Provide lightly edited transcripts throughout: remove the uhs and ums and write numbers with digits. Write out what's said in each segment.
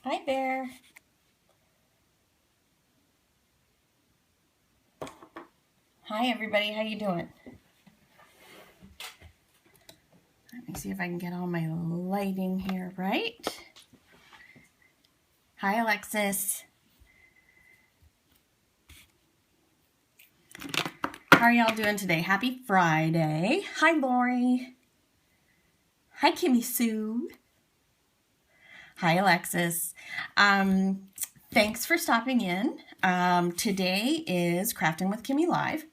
Hi there. Hi everybody, how you doing? Let me see if I can get all my lighting here right. Hi Alexis. How are y'all doing today? Happy Friday. Hi Lori. Hi Kimmie Sue. Hi Alexis. Thanks for stopping in. Today is Kraftin with Kimmie Live.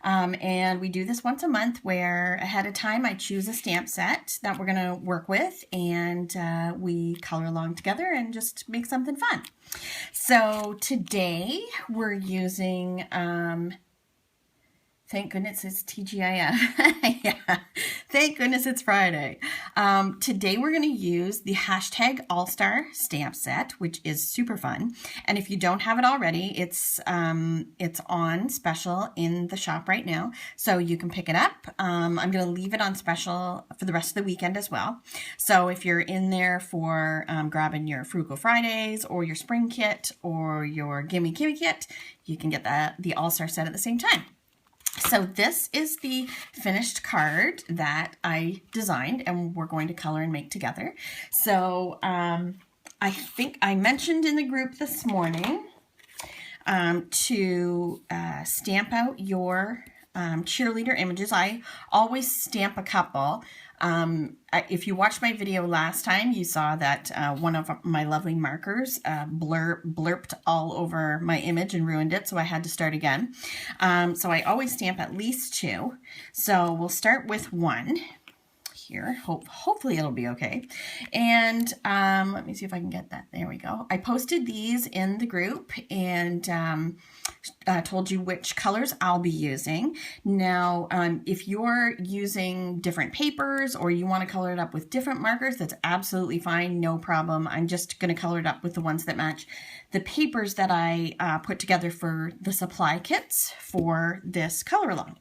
And we do this once a month where ahead of time I choose a stamp set that we're going to work with, and we color along together and just make something fun. So today we're using, thank goodness it's TGIF. Yeah, thank goodness it's Friday. Today we're going to use the hashtag All-Star stamp set, which is super fun. And if you don't have it already, it's on special in the shop right now, so you can pick it up. I'm going to leave it on special for the rest of the weekend as well. So if you're in there for grabbing your Frugal Fridays or your spring kit or your Gimme Kimmie kit, you can get the All-Star set at the same time. So this is the finished card that I designed and we're going to color and make together. So I think I mentioned in the group this morning to stamp out your cheerleader images. I always stamp a couple. If you watched my video last time, you saw that one of my lovely markers blurped all over my image and ruined it, so I had to start again. So I always stamp at least two. So we'll start with one here. Hopefully it'll be okay. And let me see if I can get that. There we go. I posted these in the group and told you which colors I'll be using. Now, if you're using different papers or you want to color it up with different markers, that's absolutely fine. No problem. I'm just going to color it up with the ones that match the papers that I put together for the supply kits for this color along.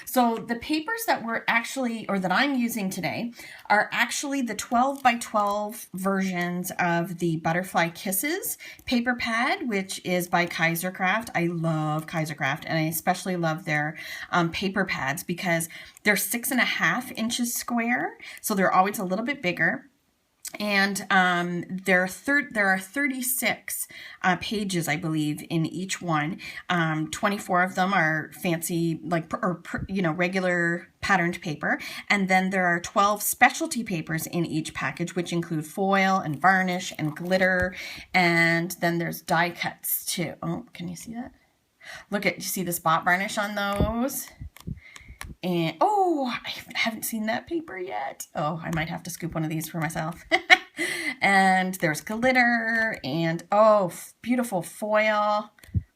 So the papers that we're actually, or that I'm using today, are actually the 12 by 12 versions of the Butterfly Kisses paper pad, which is by Kaisercraft. I love Kaisercraft, and I especially love their paper pads because they're 6.5 inches square, so they're always a little bit bigger. And there are 36 pages, I believe, in each one. 24 of them are fancy, like, regular patterned paper. And then there are 12 specialty papers in each package, which include foil and varnish and glitter. And then there's die cuts too. Oh, can you see that? Look at, you see the spot varnish on those? And, oh, I haven't seen that paper yet. Oh, I might have to scoop one of these for myself. And there's glitter and, oh, beautiful foil.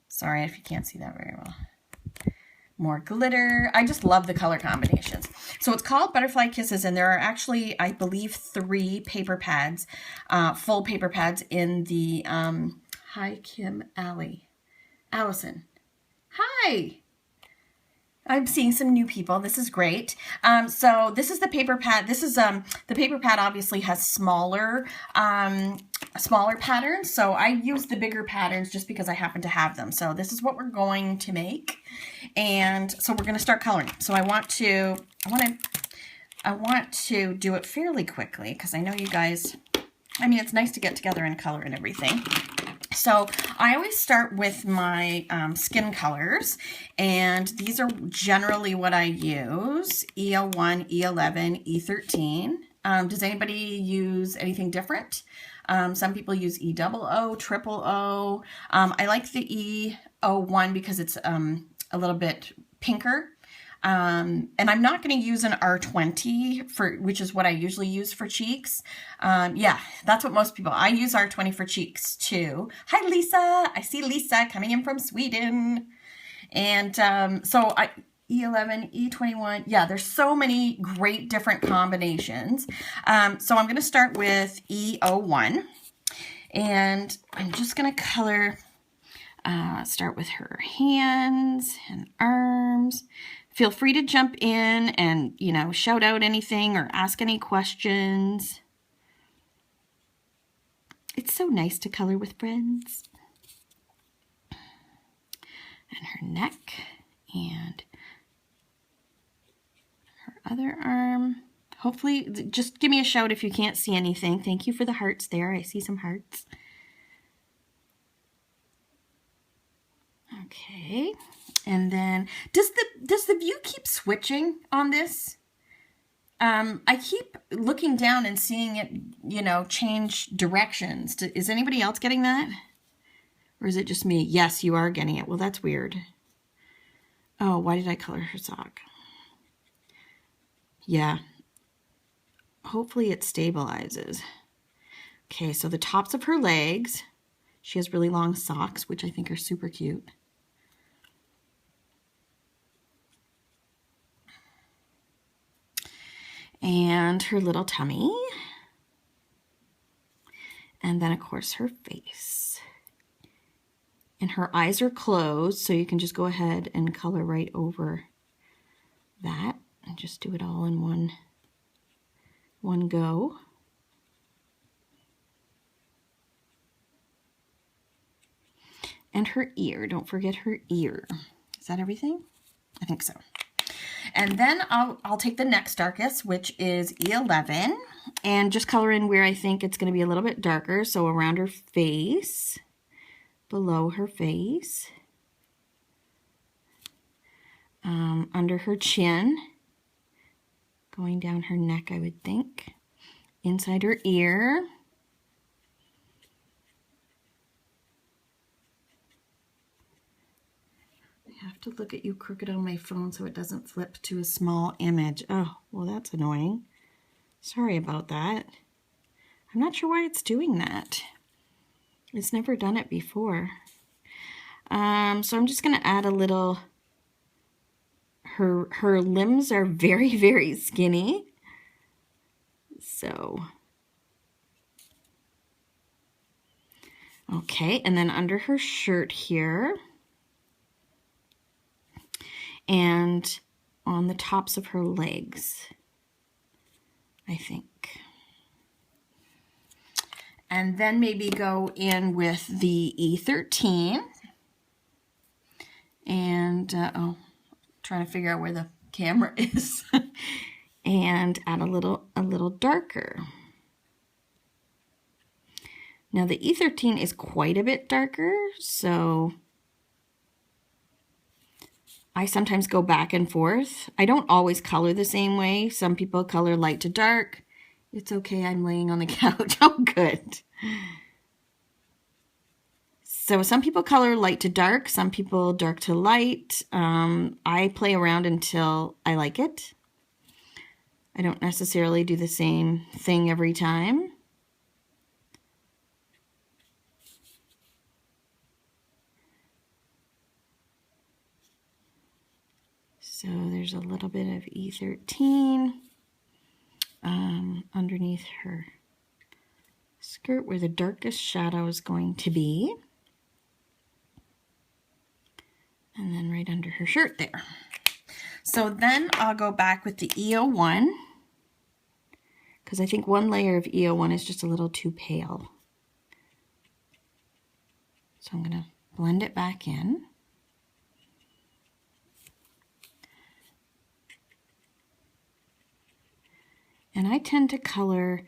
Sorry if you can't see that very well. More glitter. I just love the color combinations. So it's called Butterfly Kisses, and there are actually, I believe, 3 paper pads, full paper pads in the, hi, Allison. Hi. I'm seeing some new people. This is great. So this is the paper pad. This is the paper pad obviously has smaller patterns. So I use the bigger patterns just because I happen to have them. So this is what we're going to make. And so we're going to start coloring. So I want to do it fairly quickly because I know you guys, I mean, it's nice to get together and color and everything. So I always start with my skin colors, and these are generally what I use: E01, E11, E13. Does anybody use anything different? Some people use E00, triple O. I like the E01 because it's a little bit pinker. And I'm not going to use an R20 which is what I usually use for cheeks. Yeah, that's what most people, I use R20 for cheeks too. Hi, Lisa. I see Lisa coming in from Sweden. And, so E11, E21. Yeah, there's so many great different combinations. So I'm going to start with E01, and I'm just going to color, start with her hands and arms. Feel free to jump in and, shout out anything or ask any questions. It's so nice to color with friends. And her neck and her other arm. Hopefully, just give me a shout if you can't see anything. Thank you for the hearts there. I see some hearts. Okay. And then, does the view keep switching on this? I keep looking down and seeing it, you know, change directions. Is anybody else getting that? Or is it just me? Yes, you are getting it. Well, that's weird. Oh, why did I color her sock? Yeah. Hopefully it stabilizes. Okay, so the tops of her legs. She has really long socks, which I think are super cute. And her little tummy. And then, of course, her face. And her eyes are closed, so you can just go ahead and color right over that. And just do it all in one go. And her ear. Don't forget her ear. Is that everything? I think so. And then I'll take the next darkest, which is E11, and just color in where I think it's going to be a little bit darker. So around her face, below her face, under her chin, going down her neck, I would think, inside her ear. I have to look at you crooked on my phone so it doesn't flip to a small image. Oh, well, that's annoying. Sorry about that. I'm not sure why it's doing that. It's never done it before. So I'm just going to add a little. Her limbs are very, very skinny. So, okay, and then under her shirt here, and on the tops of her legs, I think. And then maybe go in with the E13. And, trying to figure out where the camera is. And add a little darker. Now the E13 is quite a bit darker, so I sometimes go back and forth. I don't always color the same way. Some people color light to dark. It's okay, I'm laying on the couch. Oh, good. So some people color light to dark, some people dark to light. I play around until I like it. I don't necessarily do the same thing every time. So there's a little bit of E13 underneath her skirt where the darkest shadow is going to be. And then right under her shirt there. So then I'll go back with the E01 because I think one layer of E01 is just a little too pale. So I'm going to blend it back in. And I tend to color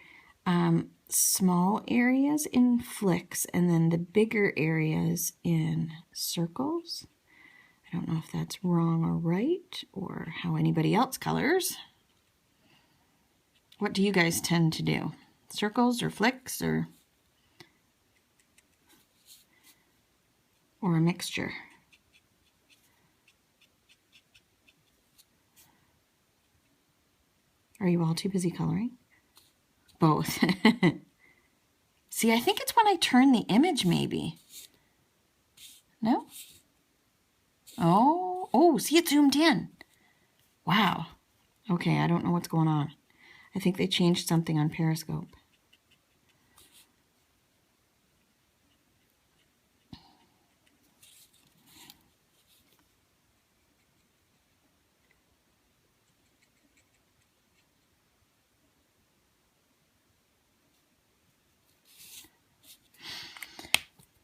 small areas in flicks and then the bigger areas in circles. I don't know if that's wrong or right or how anybody else colors. What do you guys tend to do? Circles or flicks or a mixture? Are you all too busy coloring? Both. See, I think it's when I turn the image maybe. No? Oh, see, it zoomed in. Wow. Okay, I don't know what's going on. I think they changed something on Periscope.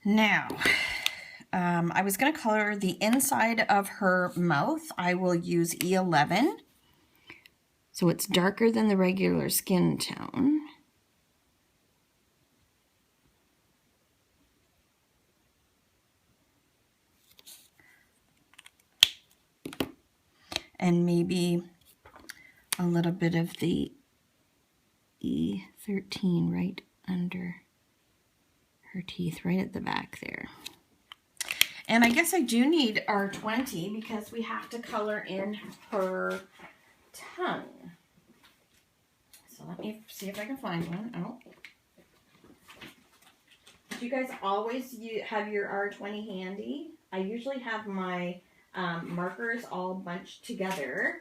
Now, I was going to color the inside of her mouth. I will use E11. So it's darker than the regular skin tone. And maybe a little bit of the E13 right under her teeth, right at the back there. And I guess I do need R20 because we have to color in her tongue. So let me see if I can find one. Oh. Do you guys always have your R20 handy? I usually have my markers all bunched together.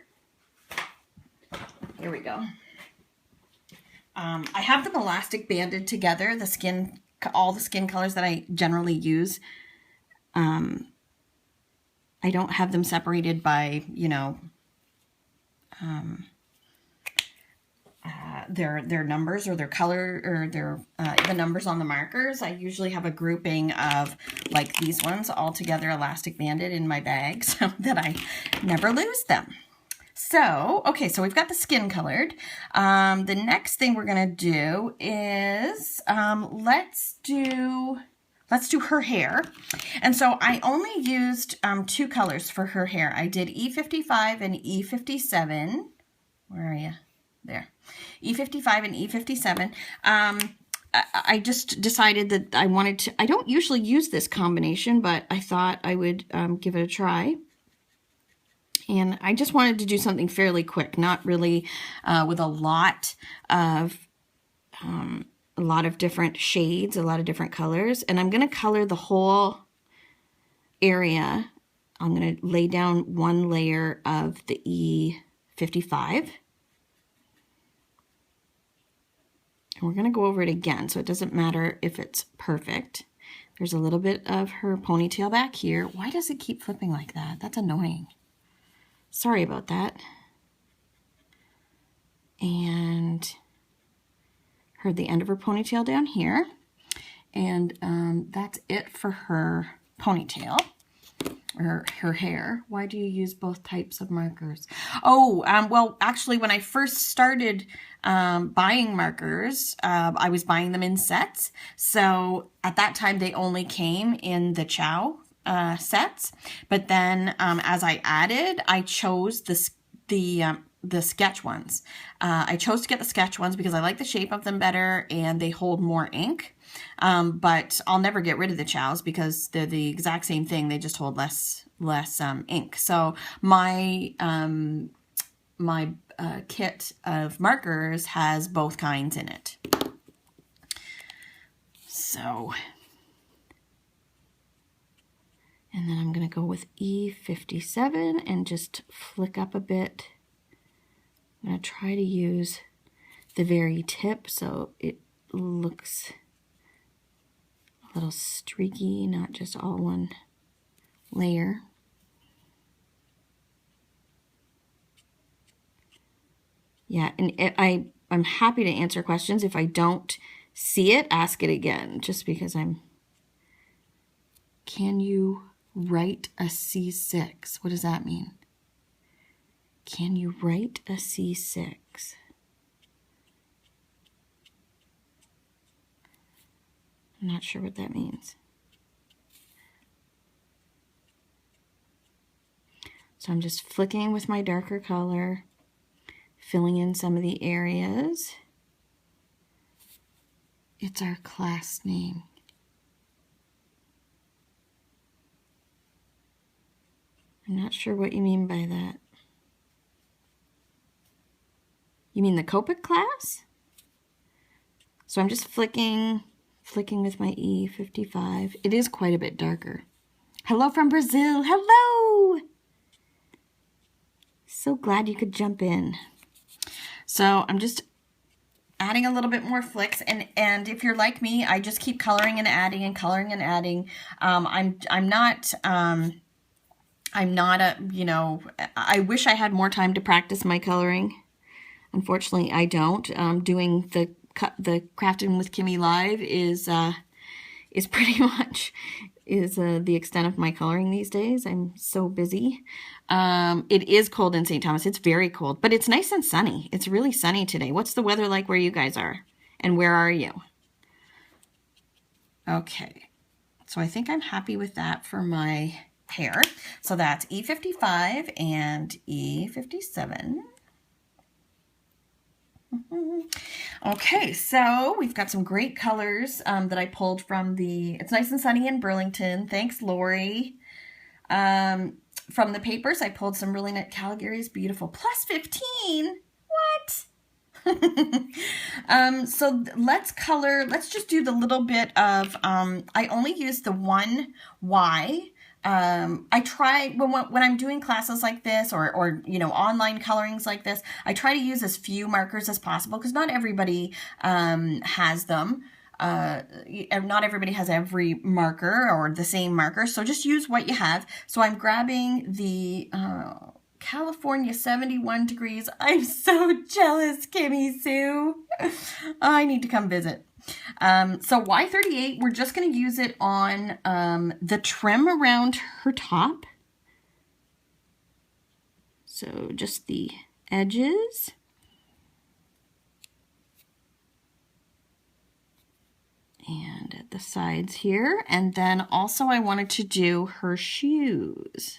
Here we go. I have them elastic banded together, all the skin colors that I generally use. I don't have them separated by, you know, their numbers or their color or their the numbers on the markers. I usually have a grouping of like these ones all together elastic banded in my bag so that I never lose them. So, okay, so we've got the skin colored. The next thing we're gonna do is let's do her hair. And so I only used 2 colors for her hair. I did E55 and E57. Where are you? There. E55 and E57. I just decided that I wanted to, I don't usually use this combination, but I thought I would give it a try. And I just wanted to do something fairly quick, not really with a lot of different shades, a lot of different colors. And I'm going to color the whole area. I'm going to lay down one layer of the E55. And we're going to go over it again, so it doesn't matter if it's perfect. There's a little bit of her ponytail back here. Why does it keep flipping like that? That's annoying. Sorry about that. And the end of her ponytail down here. And that's it for her ponytail. Or her hair. Why do you use both types of markers? Oh, well, actually, when I first started buying markers, I was buying them in sets. So at that time, they only came in the Chow sets. But then as I added, I chose the sketch ones. I chose to get the sketch ones because I like the shape of them better and they hold more ink. But I'll never get rid of the Chows because they're the exact same thing. They just hold less ink. So my kit of markers has both kinds in it. So, and then I'm going to go with E57 and just flick up a bit. I'm going to try to use the very tip so it looks a little streaky, not just all one layer. Yeah, and I'm happy to answer questions. If I don't see it, ask it again, just because Can you write a C6? What does that mean? Can you write a C6? I'm not sure what that means. So I'm just flicking with my darker color, filling in some of the areas. It's our class name. I'm not sure what you mean by that. You mean the Copic class? So I'm just flicking with my E55. It is quite a bit darker. Hello from Brazil. Hello! So glad you could jump in. So I'm just adding a little bit more flicks, and if you're like me, I just keep coloring and adding and coloring and adding. I'm not a, you know, I wish I had more time to practice my coloring. Unfortunately, I don't. Doing the Kraftin with Kimmie live is is pretty much the extent of my coloring these days. I'm so busy. It is cold in St. Thomas. It's very cold, but it's nice and sunny. It's really sunny today. What's the weather like where you guys are? And where are you? Okay, so I think I'm happy with that for my hair. So that's E55 and E57. Okay, so we've got some great colors that I pulled from It's Nice and Sunny in Burlington. Thanks, Lori. From the papers, I pulled some really nice Calgary's Beautiful plus 15. What? So let's just do the little bit of, I only use the one Y. I try, when I'm doing classes like this or you know, online colorings like this, I try to use as few markers as possible because not everybody has them. Not everybody has every marker or the same marker, so just use what you have. So I'm grabbing the California 71 degrees. I'm so jealous, Kimmie Sue. I need to come visit. So Y38, we're just going to use it on the trim around her top. So just the edges. And at the sides here. And then also I wanted to do her shoes.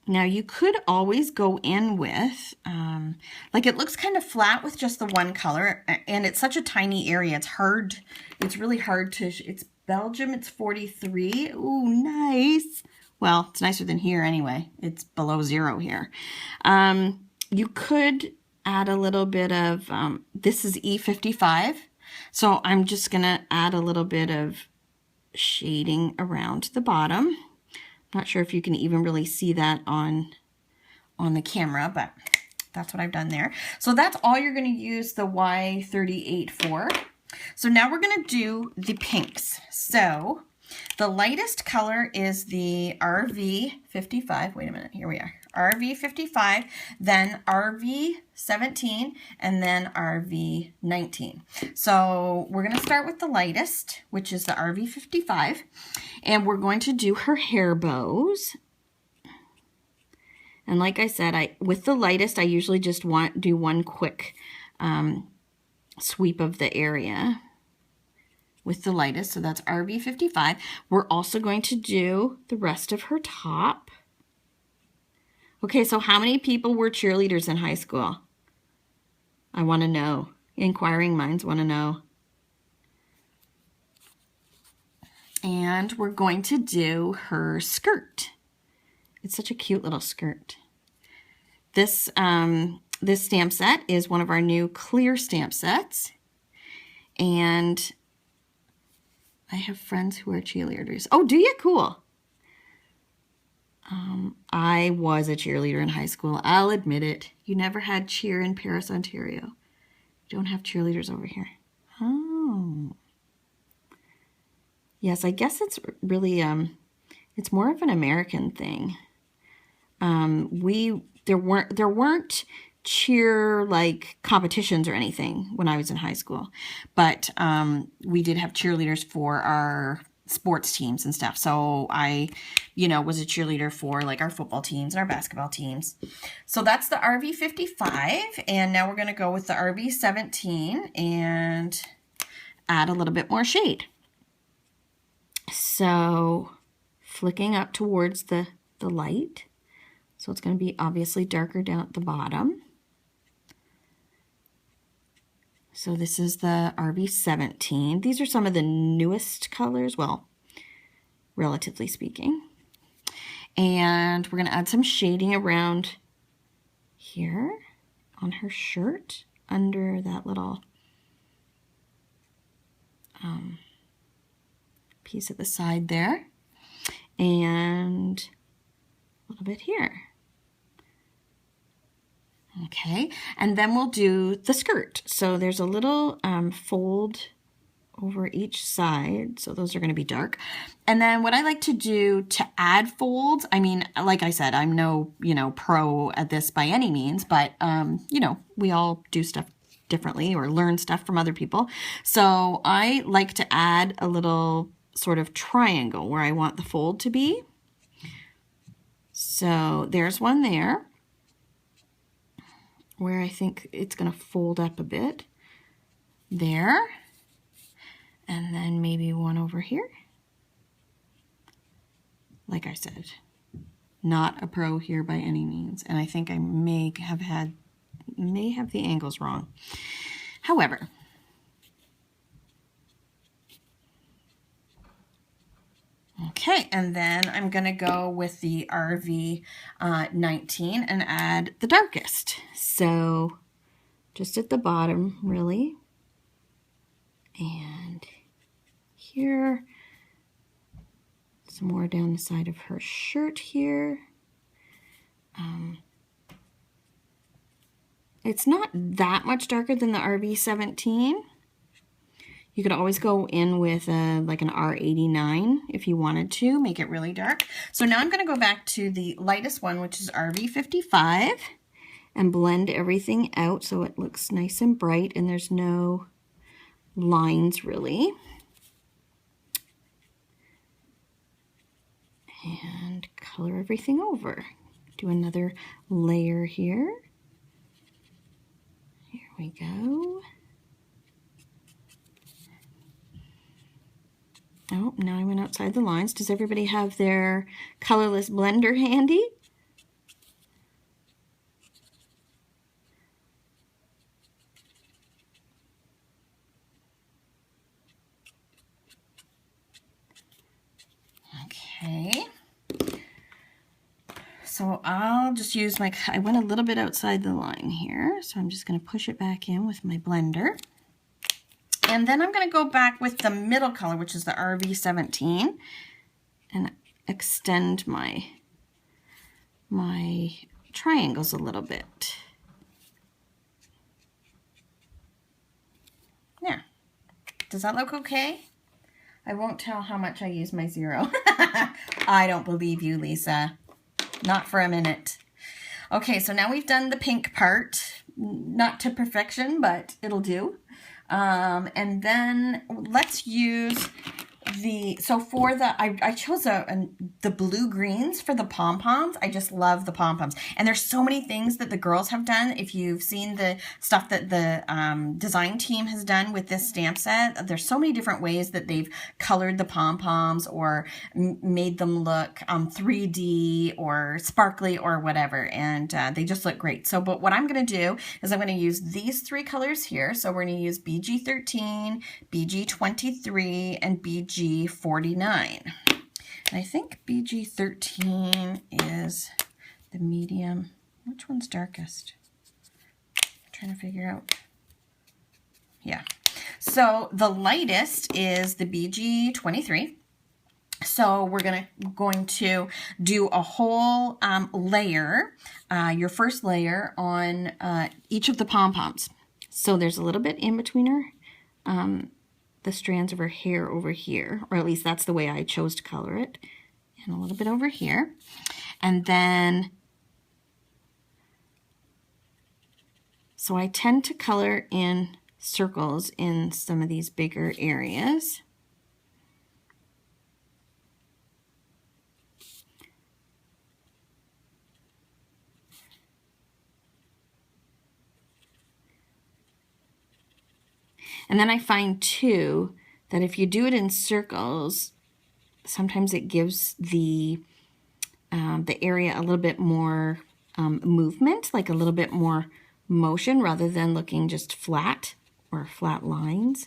Now you could always go in with, like it looks kind of flat with just the one color, and it's such a tiny area. It's really hard to, it's Belgium, it's 43. Ooh, nice. Well, it's nicer than here anyway. It's below 0 here. You could add a little bit of, this is E55. So I'm just gonna add a little bit of shading around the bottom. Not sure if you can even really see that on the camera, but that's what I've done there. So that's all you're going to use the Y38 for. So now we're going to do the pinks. So the lightest color is the RV55. Wait a minute, here we are. RV55, then RV17, and then RV19. So we're going to start with the lightest, which is the RV55, and we're going to do her hair bows. And like I said, with the lightest, I usually just do one quick sweep of the area with the lightest. So that's RV55. We're also going to do the rest of her top. Okay, so how many people were cheerleaders in high school? I want to know. Inquiring minds want to know. And we're going to do her skirt. It's such a cute little skirt. This stamp set is one of our new clear stamp sets. And I have friends who are cheerleaders. Oh, do you? Cool. I was a cheerleader in high school. I'll admit it. You never had cheer in Paris, Ontario. You don't have cheerleaders over here. Oh. Yes, I guess it's really, it's more of an American thing. There weren't cheer like competitions or anything when I was in high school, but we did have cheerleaders for our sports teams and stuff. So I, was a cheerleader for like our football teams and our basketball teams. So that's the RV55. And now we're going to go with the RV17 and add a little bit more shade. So flicking up towards the light. So it's going to be obviously darker down at the bottom. So this is the RV17. These are some of the newest colors, well, relatively speaking. And we're going to add some shading around here on her shirt under that little piece at the side there. And a little bit here. Okay, and then we'll do the skirt. So there's a little fold over each side. So those are going to be dark. And then what I like to do to add folds, I mean, like I said, I'm no, pro at this by any means, but, we all do stuff differently or learn stuff from other people. So I like to add a little sort of triangle where I want the fold to be. So there's one there where I think it's going to fold up a bit. There. And then maybe one over here. Like I said, not a pro here by any means. And I think I may have the angles wrong. However, okay, and then I'm going to go with the RV 19 and add the darkest. So just at the bottom, really. And here, some more down the side of her shirt here. It's not that much darker than the RV 17. You could always go in with like an R89 if you wanted to, make it really dark. So now I'm going to go back to the lightest one, which is RV 55, and blend everything out so it looks nice and bright and there's no lines really. And color everything over. Do another layer here. Here we go. Oh, now I went outside the lines. Does everybody have their colorless blender handy? Okay. So I'll just use I went a little bit outside the line here, so I'm just going to push it back in with my blender. And then I'm going to go back with the middle color, which is the RV 17, and extend my triangles a little bit. There. Does that look okay? I won't tell how much I use my zero. I don't believe you, Lisa. Not for a minute. Okay, so now we've done the pink part. Not to perfection, but it'll do. And then let's use so for I chose the blue greens for the pom-poms. I just love the pom-poms. And there's so many things that the girls have done. If you've seen the stuff that the design team has done with this stamp set, there's so many different ways that they've colored the pom-poms or made them look 3D or sparkly or whatever. And they just look great. So, but what I'm going to do is I'm going to use these three colors here. So we're going to use BG13, BG23, and BG49. And I think BG13 is the medium. Which one's darkest? I'm trying to figure out. Yeah. So the lightest is the BG23. So we're going to do a whole layer, your first layer on each of the pom-poms. So there's a little bit in between her, the strands of her hair over here, or at least that's the way I chose to color it, and a little bit over here. And then, so I tend to color in circles in some of these bigger areas. And then I find too that if you do it in circles, sometimes it gives the area a little bit more movement, like a little bit more motion rather than looking just flat or flat lines.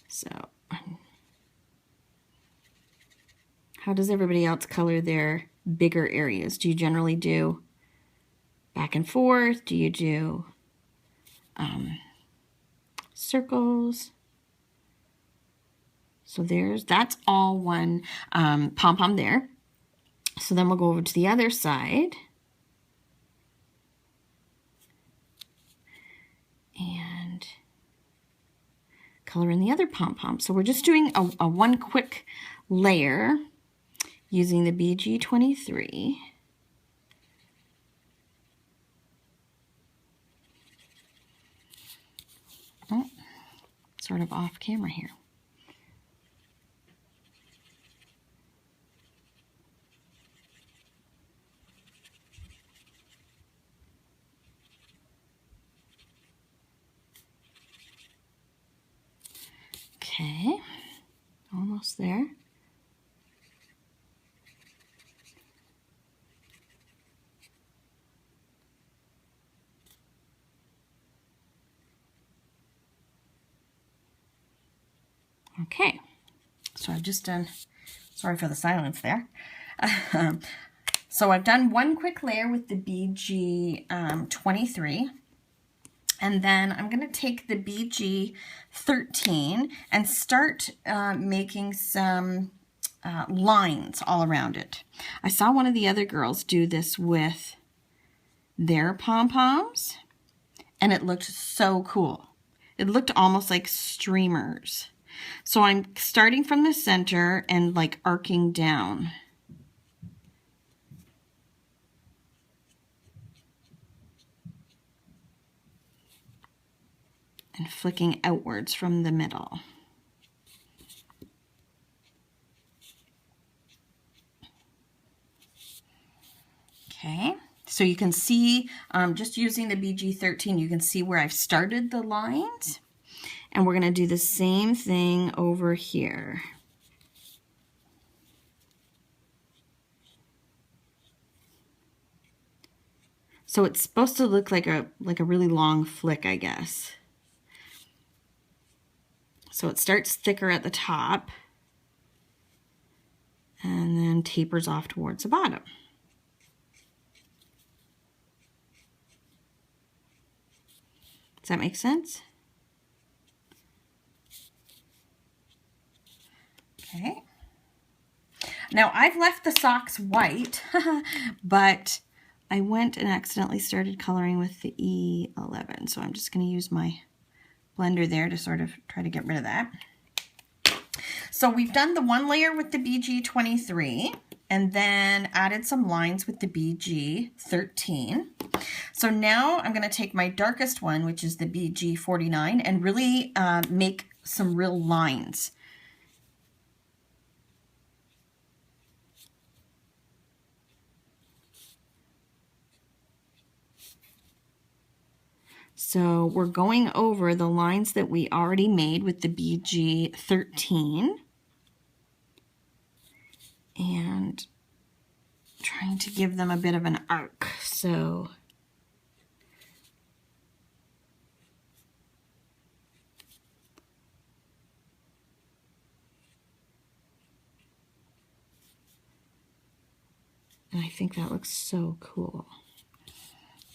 So how does everybody else color their bigger areas? Do you generally do back and forth? Do you do circles? So that's all one pom-pom there. So then we'll go over to the other side. And color in the other pom-pom. So we're just doing a one quick layer using the BG23. sort of off camera here. Okay, almost there. Okay, so I've just done, sorry for the silence there. So I've done one quick layer with the BG 23. And then I'm going to take the BG 13 and start making some lines all around it. I saw one of the other girls do this with their pom-poms, and it looked so cool. It looked almost like streamers. So I'm starting from the center and like arcing down. And flicking outwards from the middle. Okay, so you can see, just using the BG 13, you can see where I've started the lines. And we're going to do the same thing over here. So it's supposed to look like a really long flick, I guess. So it starts thicker at the top and then tapers off towards the bottom. Does that make sense? Okay. Now I've left the socks white, but I went and accidentally started coloring with the E11. So I'm just going to use my blender there to sort of try to get rid of that. So we've done the one layer with the BG 23 and then added some lines with the BG 13. So now I'm going to take my darkest one, which is the BG 49, and really make some real lines. So we're going over the lines that we already made with the BG 13 and trying to give them a bit of an arc. So and I think that looks so cool.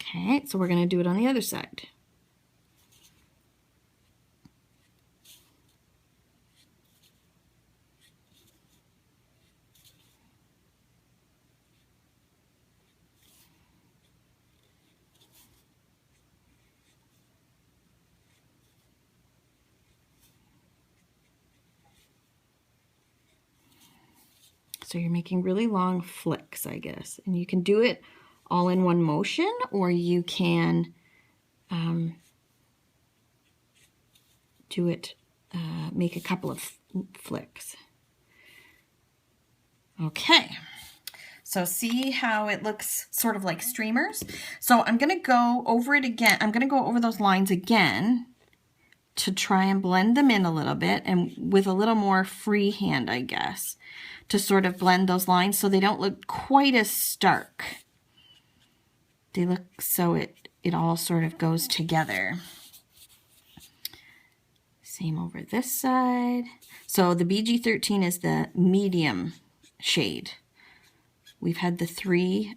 Okay, so we're going to do it on the other side. So you're making really long flicks, I guess. And you can do it all in one motion, or you can do it, make a couple of flicks. Okay. So see how it looks sort of like streamers? So I'm going to go over it again. I'm going to go over those lines again to try and blend them in a little bit, and with a little more freehand, I guess, to sort of blend those lines so they don't look quite as stark. They look so it all sort of goes together. Same over this side. So the BG 13 is the medium shade. We've had the three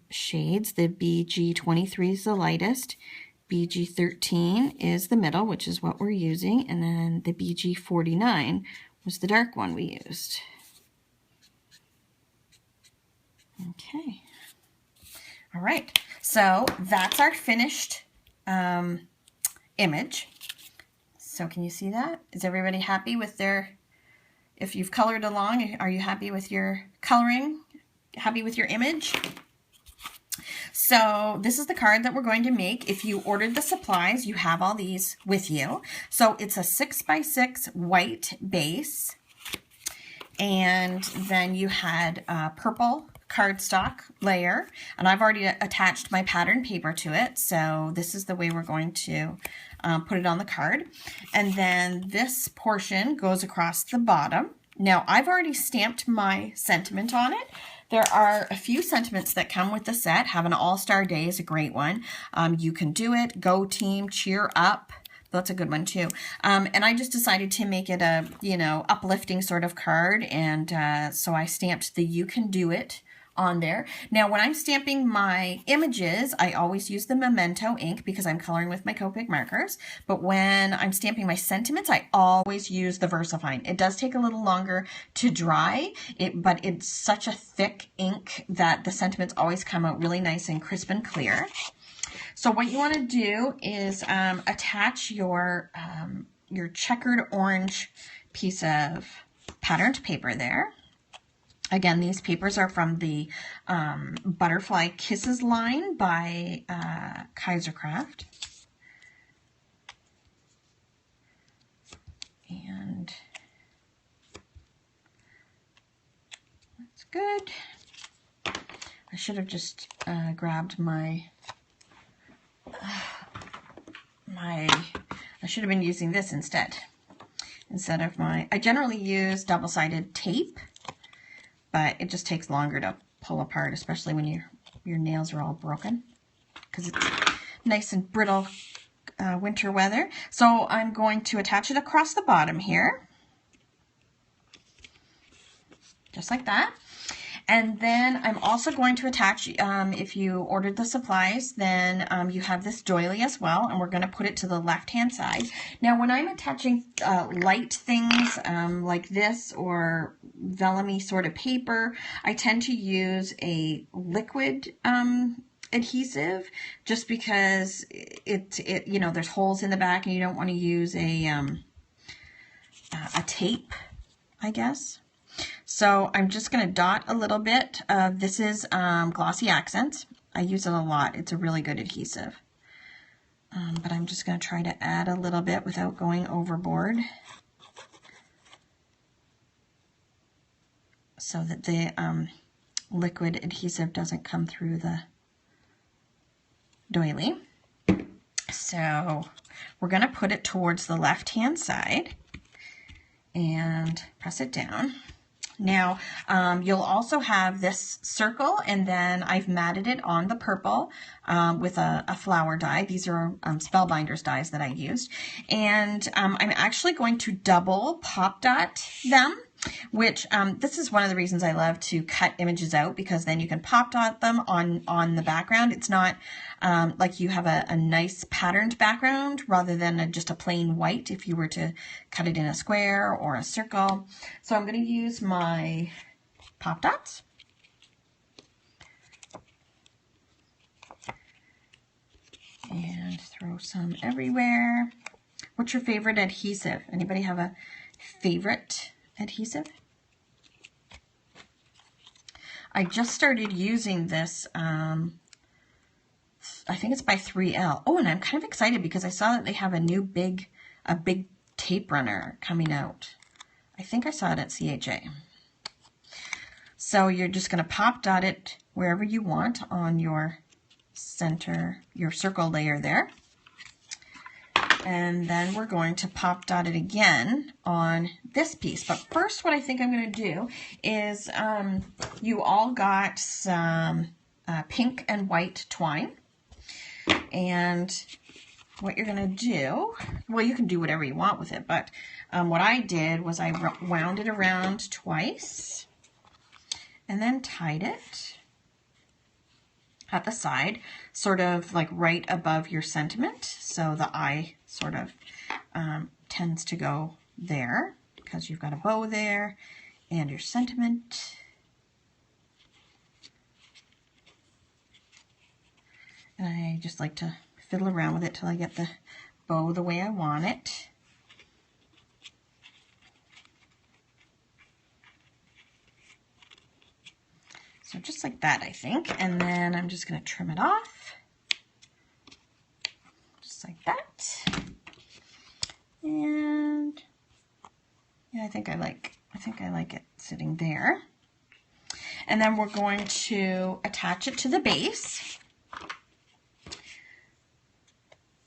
shades. The BG 23 is the lightest. BG 13 is the middle, which is what we're using. And then the BG 49 was the dark one we used. Okay. All right. So that's our finished image. So can you see that? Is everybody happy with their, if you've colored along, are you happy with your coloring? Happy with your image? So this is the card that we're going to make. If you ordered the supplies, you have all these with you. So it's a 6x6 white base. And then you had a purple cardstock layer. And I've already attached my pattern paper to it. So this is the way we're going to put it on the card. And then this portion goes across the bottom. Now I've already stamped my sentiment on it. There are a few sentiments that come with the set. Have an all-star day is a great one. You can do it. Go team, cheer up. That's a good one too. And I just decided to make it a, you know, uplifting sort of card. And so I stamped the You Can Do It on there. Now, when I'm stamping my images, I always use the Memento ink because I'm coloring with my Copic markers. But when I'm stamping my sentiments, I always use the VersaFine. It does take a little longer to dry, but it's such a thick ink that the sentiments always come out really nice and crisp and clear. So what you want to do is attach your checkered orange piece of patterned paper there. Again, these papers are from the Butterfly Kisses line by Kaisercraft. And that's good. I should have just grabbed I should have been using this instead of I generally use double-sided tape, but it just takes longer to pull apart, especially when your nails are all broken, because it's nice and brittle winter weather. So I'm going to attach it across the bottom here, just like that. And then I'm also going to attach, if you ordered the supplies, then you have this doily as well, and we're going to put it to the left-hand side. Now, when I'm attaching light things like this or vellum-y sort of paper, I tend to use a liquid adhesive, just because it you know, there's holes in the back and you don't want to use a tape, I guess. So I'm just going to dot a little bit. This is Glossy Accents. I use it a lot. It's a really good adhesive. But I'm just going to try to add a little bit without going overboard, so that the liquid adhesive doesn't come through the doily. So we're going to put it towards the left-hand side and press it down. Now, you'll also have this circle, and then I've matted it on the purple with a flower die. These are Spellbinders dies that I used. And I'm actually going to double pop dot them, which this is one of the reasons I love to cut images out, because then you can pop dot them on the background. It's not like you have a nice patterned background rather than just a plain white if you were to cut it in a square or a circle. So I'm going to use my pop dots. And throw some everywhere. What's your favorite adhesive? Anybody have a favorite adhesive? I just started using this, I think it's by 3L. Oh, and I'm kind of excited because I saw that they have a new big tape runner coming out. I think I saw it at CHA. So you're just going to pop dot it wherever you want on your center, your circle layer there. And then we're going to pop dot it again on this piece. But first, what I think I'm going to do is, you all got some pink and white twine. And what you're going to do, well, you can do whatever you want with it, but what I did was I wound it around twice and then tied it at the side, sort of like right above your sentiment. So the eye sort of tends to go there because you've got a bow there and your sentiment. And I just like to fiddle around with it till I get the bow the way I want it. So just like that, I think. And then I'm just going to trim it off. Just like that. And yeah, I think I like it sitting there. And then we're going to attach it to the base.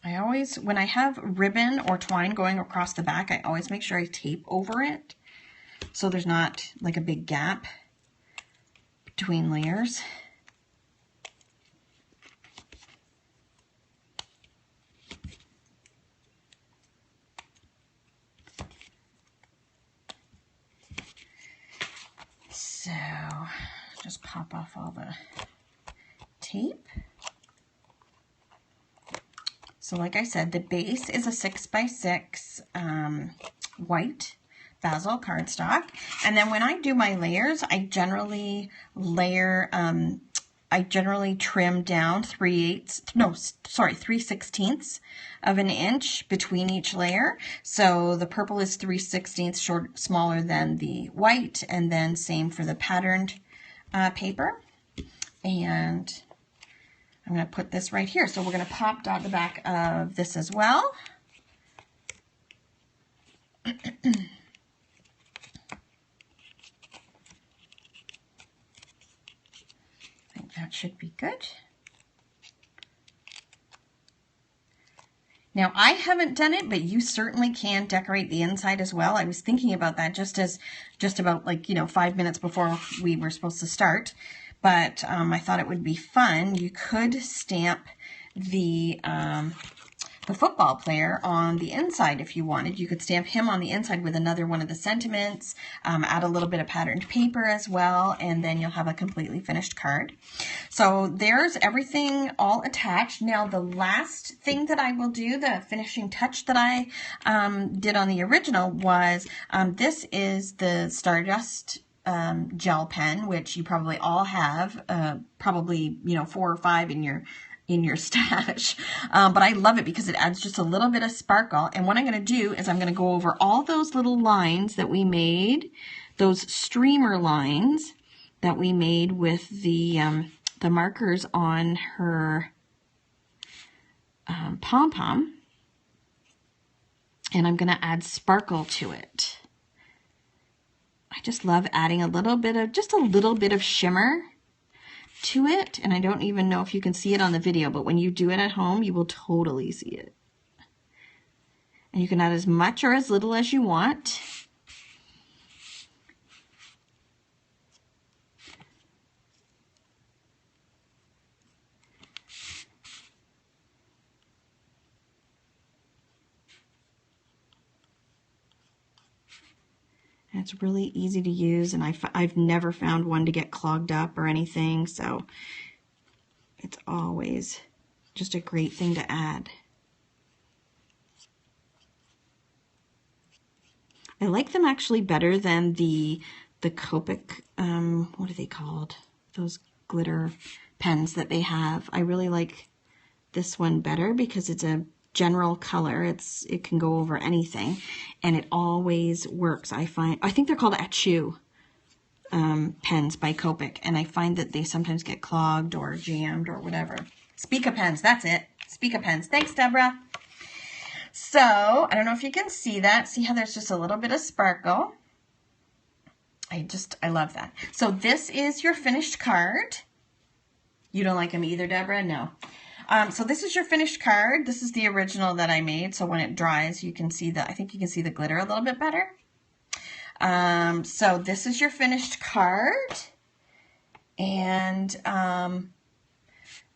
I always, when I have ribbon or twine going across the back, I always make sure I tape over it so there's not like a big gap between layers. So just pop off all the tape. So like I said, the base is a 6x6 white basil cardstock. And then when I do my layers, I generally layer, I generally trim down 3/16 of an inch between each layer. So the purple is 3/16 smaller than the white, and then same for the patterned paper. And I'm going to put this right here. So we're going to pop dot the back of this as well. I think that should be good. Now, I haven't done it, but you certainly can decorate the inside as well. I was thinking about that just about like, 5 minutes before we were supposed to start. But I thought it would be fun. You could stamp the football player on the inside if you wanted. You could stamp him on the inside with another one of the sentiments, add a little bit of patterned paper as well, and then you'll have a completely finished card. So there's everything all attached. Now the last thing that I will do, the finishing touch that I did on the original was, this is the Stardust gel pen, which you probably all have, probably 4 or 5 in your stash, but I love it because it adds just a little bit of sparkle. And what I'm going to do is I'm going to go over all those little lines that we made, those streamer lines that we made with the markers on her pom-pom, and I'm going to add sparkle to it. I just love adding just a little bit of shimmer to it, and I don't even know if you can see it on the video, but when you do it at home, you will totally see it. And you can add as much or as little as you want. And it's really easy to use, and I've never found one to get clogged up or anything, so it's always just a great thing to add. I like them actually better than the Copic, what are they called? Those glitter pens that they have. I really like this one better because it's a general color. It can go over anything, and it always works. I think they're called Achu pens by Copic, and I find that they sometimes get clogged or jammed or whatever. Spica pens, that's it. Spica pens. Thanks, Deborah. So I don't know if you can see that. See how there's just a little bit of sparkle. I love that. So this is your finished card. You don't like them either, Deborah? No. So this is your finished card. This is the original that I made. So when it dries, you can see I think you can see the glitter a little bit better. So this is your finished card. And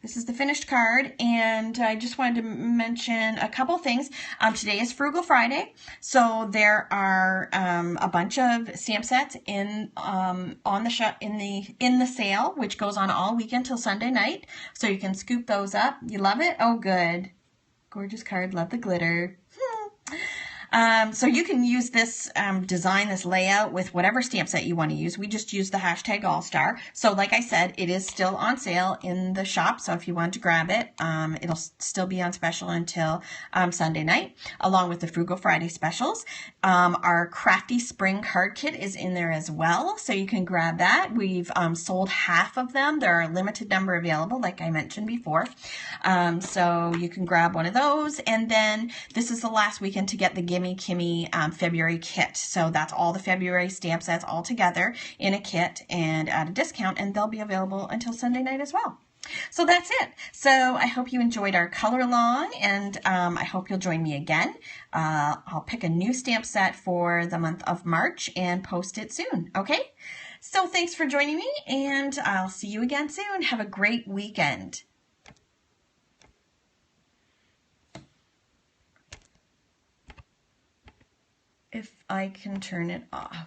this is the finished card. And I just wanted to mention a couple things. Today is Frugal Friday. So there are a bunch of stamp sets in the sale, which goes on all weekend till Sunday night. So you can scoop those up. You love it? Oh, good. Gorgeous card. Love the glitter. So you can use this design, this layout with whatever stamp set you want to use. We just use the hashtag All-Star. So like I said, it is still on sale in the shop. So if you want to grab it, it'll still be on special until Sunday night, along with the Frugal Friday specials. Our Crafty Spring card kit is in there as well. So you can grab that. We've sold half of them. There are a limited number available, like I mentioned before. So you can grab one of those. And then this is the last weekend to get the Kimmie February kit. So that's all the February stamp sets all together in a kit and at a discount, and they'll be available until Sunday night as well. So that's it. So I hope you enjoyed our color along, and I hope you'll join me again. I'll pick a new stamp set for the month of March and post it soon, okay? So thanks for joining me, and I'll see you again soon. Have a great weekend. If I can turn it off.